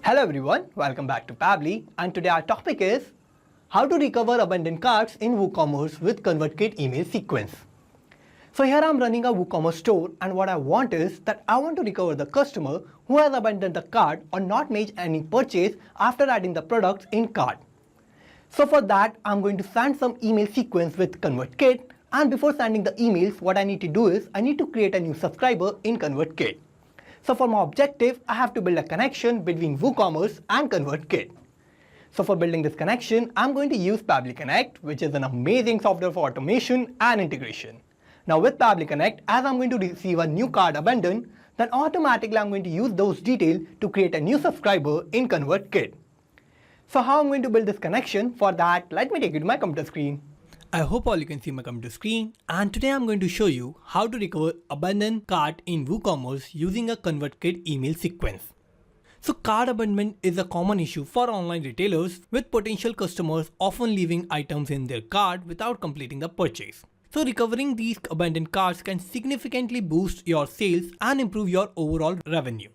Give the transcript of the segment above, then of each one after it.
Hello everyone, welcome back to Pabbly, and today our topic is how to recover abandoned carts in WooCommerce with ConvertKit email sequence. So here I'm running a WooCommerce store, and what I want is that I want to recover the customer who has abandoned the cart or not made any purchase after adding the products in cart. So for that I'm going to send some email sequence with ConvertKit, and before sending the emails what I need to do is I need to create a new subscriber in ConvertKit. So for my objective, I have to build a connection between WooCommerce and ConvertKit. So for building this connection, I'm going to use Pabbly Connect, which is an amazing software for automation and integration. Now with Pabbly Connect, as I'm going to receive a new cart abandoned, then automatically I'm going to use those details to create a new subscriber in ConvertKit. So how I'm going to build this connection? For that, let me take you to my computer screen. I hope all you can see my computer screen, and today I'm going to show you how to recover abandoned cart in WooCommerce using a ConvertKit email sequence. So cart abandonment is a common issue for online retailers, with potential customers often leaving items in their cart without completing the purchase. So recovering these abandoned carts can significantly boost your sales and improve your overall revenue.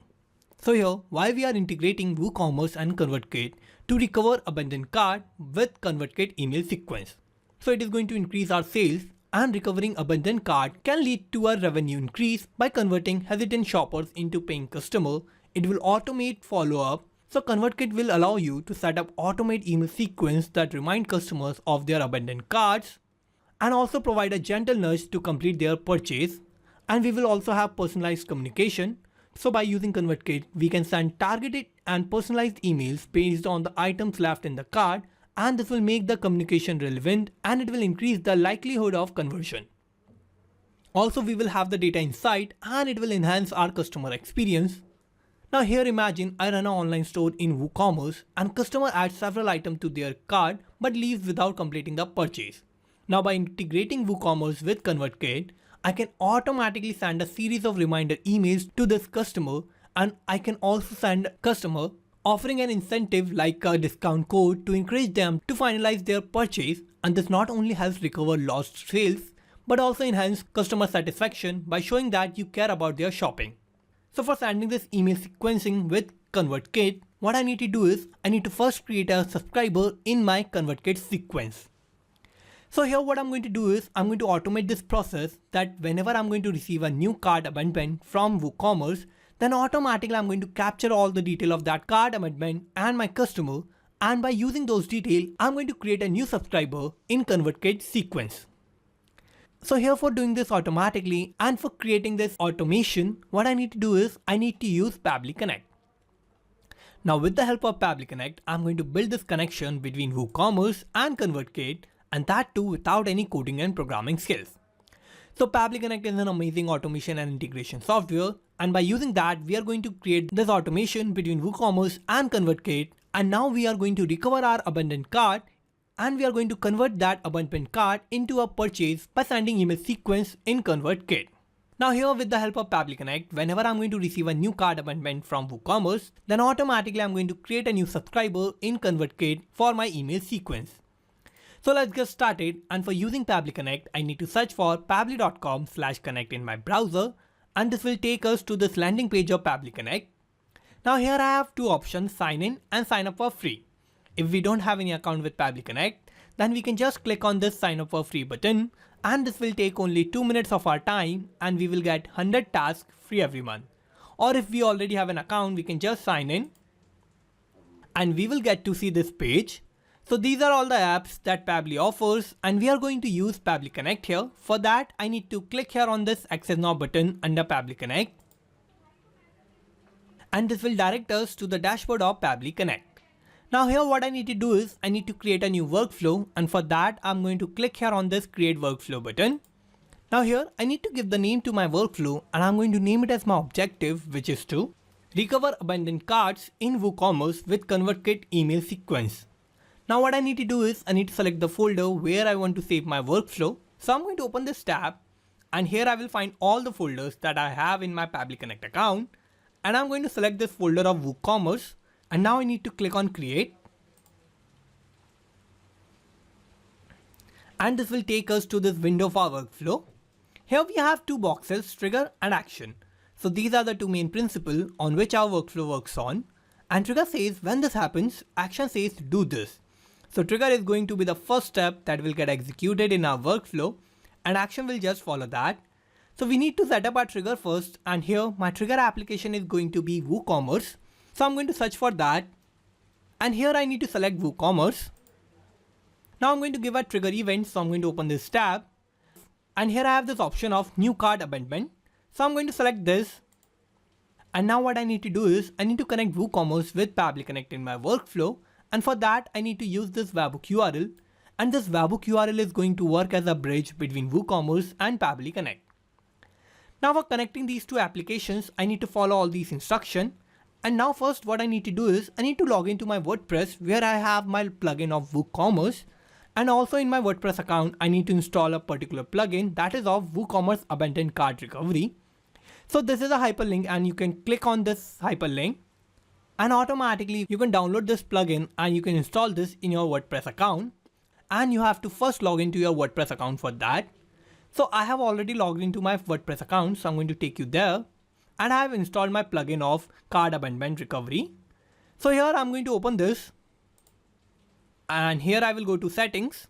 So here, why we are integrating WooCommerce and ConvertKit to recover abandoned cart with ConvertKit email sequence. So it is going to increase our sales, and recovering abandoned cart can lead to a revenue increase by converting hesitant shoppers into paying customer. It will automate follow-up. So ConvertKit will allow you to set up automate email sequence that remind customers of their abandoned carts and also provide a gentle nudge to complete their purchase. And we will also have personalized communication. So by using ConvertKit, we can send targeted and personalized emails based on the items left in the cart, and this will make the communication relevant and it will increase the likelihood of conversion. Also, we will have the data insight and it will enhance our customer experience. Now here imagine I run an online store in WooCommerce and customer adds several items to their cart but leaves without completing the purchase. Now by integrating WooCommerce with ConvertKit, I can automatically send a series of reminder emails to this customer, and I can also send customer offering an incentive like a discount code to encourage them to finalize their purchase, and this not only helps recover lost sales but also enhance customer satisfaction by showing that you care about their shopping. So for sending this email sequencing with ConvertKit, what I need to do is I need to first create a subscriber in my ConvertKit sequence. So here what I'm going to do is I'm going to automate this process that whenever I'm going to receive a new cart abandonment from WooCommerce, then automatically I'm going to capture all the detail of that cart abandonment and my customer, and by using those details, I'm going to create a new subscriber in ConvertKit sequence. So here for doing this automatically and for creating this automation, what I need to do is I need to use Pabbly Connect. Now with the help of Pabbly Connect, I'm going to build this connection between WooCommerce and ConvertKit, and that too without any coding and programming skills. So Pabbly Connect is an amazing automation and integration software, and by using that we are going to create this automation between WooCommerce and ConvertKit, and now we are going to recover our abandoned cart and we are going to convert that abandoned cart into a purchase by sending email sequence in ConvertKit. Now here with the help of Pabbly Connect, whenever I'm going to receive a new cart abandonment from WooCommerce, then automatically I'm going to create a new subscriber in ConvertKit for my email sequence. So let's get started, and for using Pabbly Connect, I need to search for pabbly.com/connect in my browser, and this will take us to this landing page of Pabbly Connect. Now here I have two options, sign in and sign up for free. If we don't have any account with Pabbly Connect, then we can just click on this sign up for free button, and this will take only 2 minutes of our time and we will get 100 tasks free every month. Or if we already have an account, we can just sign in and we will get to see this page. So these are all the apps that Pabbly offers, and we are going to use Pabbly Connect here. For that, I need to click here on this Access Now button under Pabbly Connect, and this will direct us to the dashboard of Pabbly Connect. Now here what I need to do is I need to create a new workflow, and for that I'm going to click here on this Create Workflow button. Now here I need to give the name to my workflow, and I'm going to name it as my objective, which is to recover abandoned carts in WooCommerce with ConvertKit email sequence. Now what I need to do is I need to select the folder where I want to save my workflow. So I'm going to open this tab, and here I will find all the folders that I have in my Pabbly Connect account, and I'm going to select this folder of WooCommerce, and now I need to click on Create, and this will take us to this window for our workflow. Here we have two boxes, trigger and action. So these are the two main principles on which our workflow works on. And trigger says when this happens, action says do this. So trigger is going to be the first step that will get executed in our workflow, and action will just follow that. So we need to set up our trigger first, and here my trigger application is going to be WooCommerce. So I'm going to search for that, and here I need to select WooCommerce. Now I'm going to give a trigger event, so I'm going to open this tab, and here I have this option of new cart abandonment. So I'm going to select this, and now what I need to do is I need to connect WooCommerce with Pabbly Connect in my workflow, and for that I need to use this webhook URL, and this webhook URL is going to work as a bridge between WooCommerce and Pabbly Connect. Now for connecting these two applications, I need to follow all these instructions. And now first what I need to do is I need to log into my WordPress where I have my plugin of WooCommerce, and also in my WordPress account I need to install a particular plugin that is of WooCommerce Abandoned Cart Recovery. So this is a hyperlink, and you can click on this hyperlink and automatically you can download this plugin and you can install this in your WordPress account, and you have to first log into your WordPress account for that. So I have already logged into my WordPress account, so I'm going to take you there, and I have installed my plugin of Cart Abandonment Recovery. So here I'm going to open this, and here I will go to settings,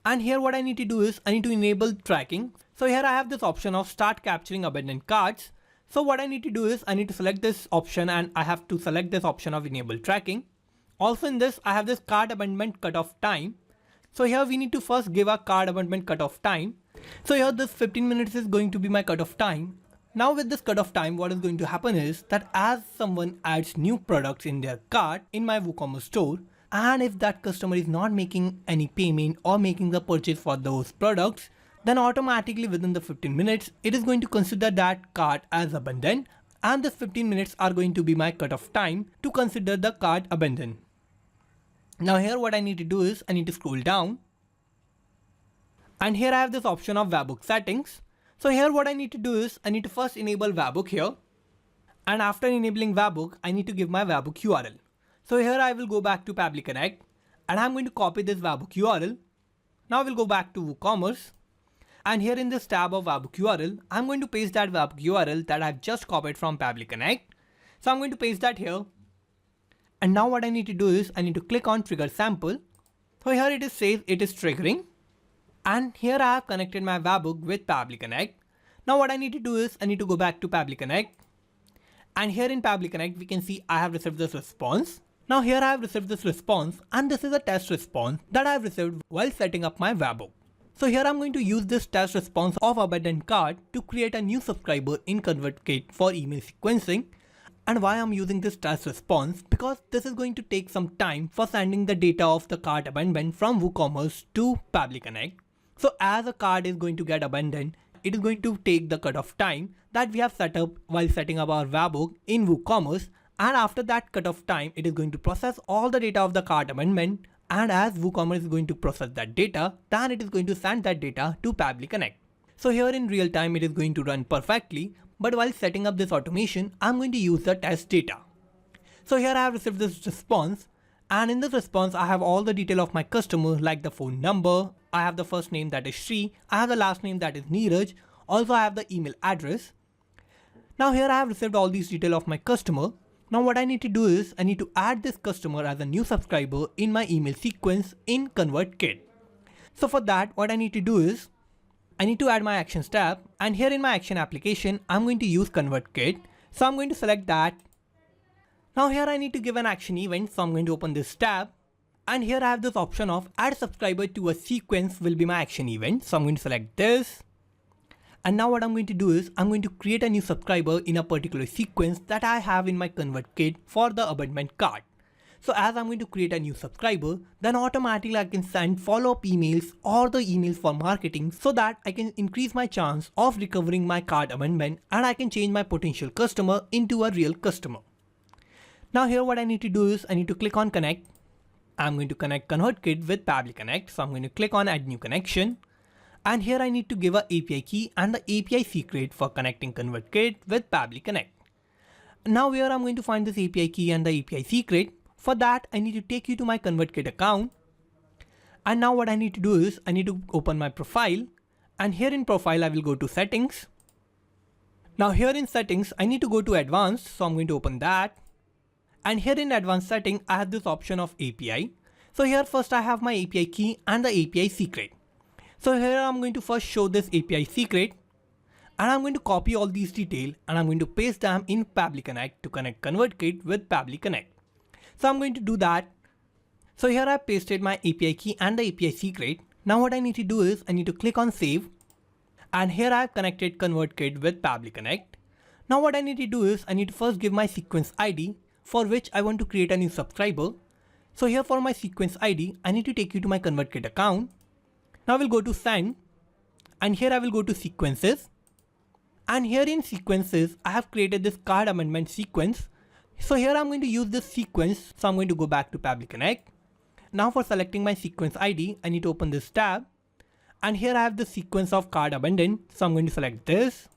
and here what I need to do is I need to enable tracking. So here I have this option of start capturing abandoned carts. So what I need to do is I need to select this option, and I have to select this option of enable tracking. Also in this I have this cart abandonment cutoff time. So here we need to first give a cart abandonment cutoff time. So here this 15 minutes is going to be my cutoff time. Now with this cutoff time, what is going to happen is that as someone adds new products in their cart in my WooCommerce store, and if that customer is not making any payment or making the purchase for those products, then automatically within the 15 minutes, it is going to consider that cart as abandoned, and this 15 minutes are going to be my cutoff time to consider the cart abandoned. Now here what I need to do is I need to scroll down, and here I have this option of webhook settings. So here what I need to do is I need to first enable webhook here, and after enabling webhook I need to give my webhook URL. So here I will go back to Pabbly Connect, and I'm going to copy this webhook URL. Now we'll go back to WooCommerce, and here in this tab of webhook URL I'm going to paste that webhook URL that I've just copied from Pabbly Connect. So I'm going to paste that here. And now what I need to do is I need to click on trigger sample. So here it says it is triggering, and here I have connected my webhook with Pabbly Connect. Now what I need to do is I need to go back to Pabbly Connect, and here in Pabbly Connect we can see I have received this response. Now here I have received this response, and this is a test response that I have received while setting up my webhook. So here I'm going to use this test response of abandoned cart to create a new subscriber in ConvertKit for email sequencing. And why I'm using this test response? Because this is going to take some time for sending the data of the cart abandonment from WooCommerce to Pabbly Connect. So as a cart is going to get abandoned, it is going to take the cutoff time that we have set up while setting up our webhook in WooCommerce, and after that cutoff time it is going to process all the data of the cart abandonment, and as WooCommerce is going to process that data, then it is going to send that data to Pabbly Connect. So here in real time it is going to run perfectly, but while setting up this automation, I'm going to use the test data. So here I have received this response, and in this response I have all the detail of my customer, like the phone number, I have the first name that is Shri, I have the last name that is Neeraj, also I have the email address. Now here I have received all these detail of my customer. Now what I need to do is I need to add this customer as a new subscriber in my email sequence in ConvertKit. So for that what I need to do is I need to add my actions tab, and here in my action application I'm going to use ConvertKit. So I'm going to select that. Now here I need to give an action event, so I'm going to open this tab, and here I have this option of add subscriber to a sequence will be my action event. So I'm going to select this, and now what I'm going to do is I'm going to create a new subscriber in a particular sequence that I have in my ConvertKit for the abandonment cart. So as I'm going to create a new subscriber, then automatically I can send follow-up emails or the emails for marketing, so that I can increase my chance of recovering my cart abandonment, and I can change my potential customer into a real customer. Now here what I need to do is I need to click on connect. I'm going to connect ConvertKit with Pabbly Connect. So I'm going to click on add new connection, and here I need to give a API key and the API secret for connecting ConvertKit with Pabbly Connect. Now where I'm going to find this API key and the API secret? For that I need to take you to my ConvertKit account, and now what I need to do is I need to open my profile, and here in profile I will go to settings. Now here in settings I need to go to advanced, so I'm going to open that, And here in advanced setting, I have this option of API. So here first I have my API key and the API secret. So here I'm going to first show this API secret, and I'm going to copy all these details and I'm going to paste them in Pabbly Connect to connect ConvertKit with Pabbly Connect. So I'm going to do that. So here I pasted my API key and the API secret. Now what I need to do is I need to click on save, and here I've connected ConvertKit with Pabbly Connect. Now what I need to do is I need to first give my sequence ID, for which I want to create a new subscriber. So here for my sequence ID, I need to take you to my ConvertKit account. Now we'll go to send, and here I will go to sequences. And here in sequences, I have created this card amendment sequence. So here I'm going to use this sequence. So I'm going to go back to Pabbly Connect. Now for selecting my sequence ID, I need to open this tab. And here I have the sequence of card abandoned. So I'm going to select this.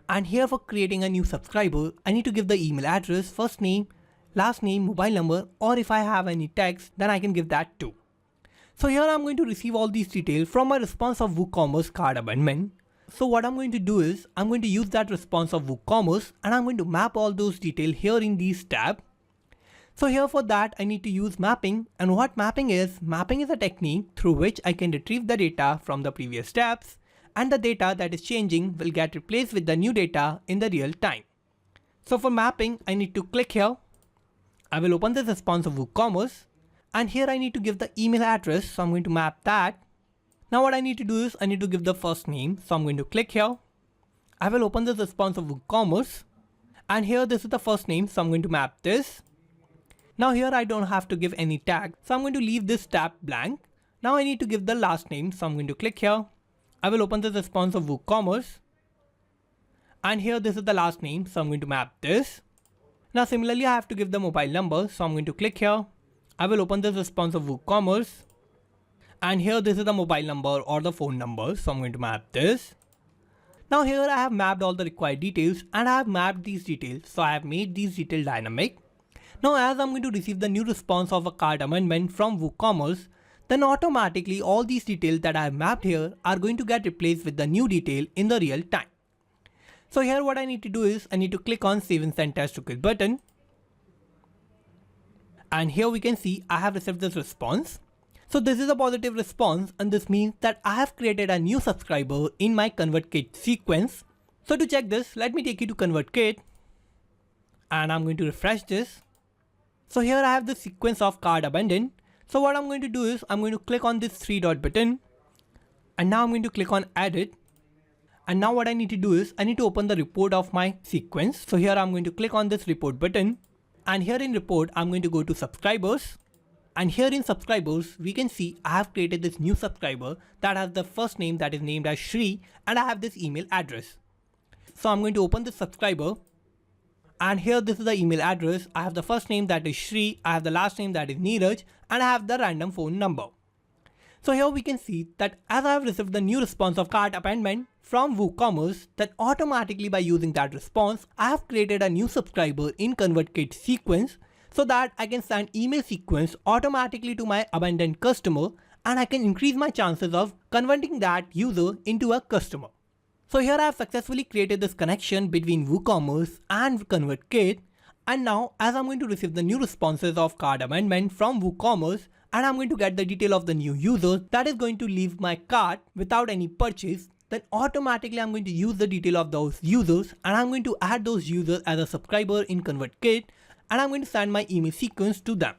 And here for creating a new subscriber, I need to give the email address, first name, last name, mobile number, or if I have any text, then I can give that too. So here I'm going to receive all these details from my response of WooCommerce card abandonment. So what I'm going to do is I'm going to use that response of WooCommerce, and I'm going to map all those details here in these tabs. So here for that I need to use mapping, and what mapping is a technique through which I can retrieve the data from the previous steps, and the data that is changing will get replaced with the new data in the real time. So for mapping I need to click here. I will open this response of WooCommerce, and here I need to give the email address, so I'm going to map that. Now what I need to do is I need to give the first name, so I'm going to click here. I will open this response of WooCommerce, and here this is the first name, so I'm going to map this. Now here I don't have to give any tag, so I'm going to leave this tab blank. Now I need to give the last name, so I'm going to click here. I will open this response of WooCommerce, and here this is the last name, so I'm going to map this. Now similarly I have to give the mobile number, so I'm going to click here. I will open this response of WooCommerce, and here this is the mobile number or the phone number, so I'm going to map this. Now here I have mapped all the required details, and I have mapped these details, so I have made these details dynamic. Now as I'm going to receive the new response of a card amendment from WooCommerce, then automatically all these details that I have mapped here are going to get replaced with the new detail in the real time. So here what I need to do is I need to click on Save and Send Test to Quit button. And here we can see I have received this response. So this is a positive response, and this means that I have created a new subscriber in my ConvertKit sequence. So to check this, let me take you to ConvertKit, and I'm going to refresh this. So here I have the sequence of card abandoned. So what I'm going to do is I'm going to click on this 3-dot button, and now I'm going to click on Edit. And now what I need to do is I need to open the report of my sequence. So here I'm going to click on this report button, and here in report I'm going to go to subscribers. And here in subscribers, we can see I have created this new subscriber that has the first name that is named as Shri, and I have this email address. So I'm going to open this subscriber, and here this is the email address. I have the first name that is Shri, I have the last name that is Neeraj, and I have the random phone number. So here we can see that as I have received the new response of cart amendment from WooCommerce, that automatically by using that response, I have created a new subscriber in ConvertKit sequence, so that I can send email sequence automatically to my abandoned customer, and I can increase my chances of converting that user into a customer. So here I have successfully created this connection between WooCommerce and ConvertKit, and now as I'm going to receive the new responses of cart amendment from WooCommerce, and I'm going to get the detail of the new user that is going to leave my cart without any purchase, then automatically I'm going to use the detail of those users, and I'm going to add those users as a subscriber in ConvertKit, and I'm going to send my email sequence to them.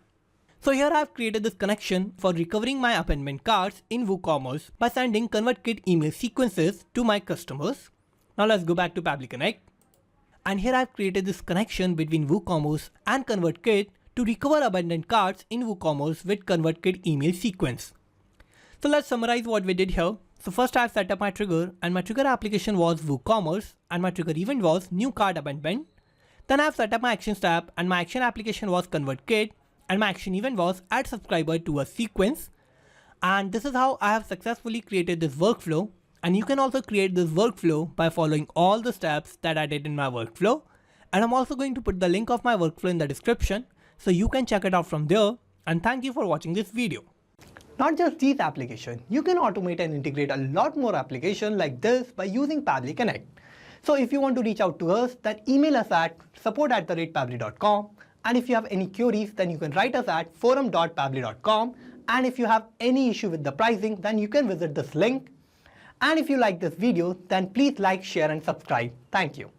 So here I have created this connection for recovering my abandoned carts in WooCommerce by sending ConvertKit email sequences to my customers. Now let's go back to Pabbly Connect. And here I have created this connection between WooCommerce and ConvertKit to recover abandoned carts in WooCommerce with ConvertKit email sequence. So let's summarize what we did here. So first I have set up my trigger, and my trigger application was WooCommerce, and my trigger event was new cart abandonment. Then I have set up my actions tab, and my action application was ConvertKit, and my action event was add subscriber to a sequence. And this is how I have successfully created this workflow. And you can also create this workflow by following all the steps that I did in my workflow. And I'm also going to put the link of my workflow in the description, so you can check it out from there. And thank you for watching this video. Not just these applications, you can automate and integrate a lot more applications like this by using Pabbly Connect. So if you want to reach out to us, then email us at support@pabbly.com, And if you have any queries, then you can write us at forum.pabbly.com. And if you have any issue with the pricing, then you can visit this link. And if you like this video, then please like, share and subscribe. Thank you.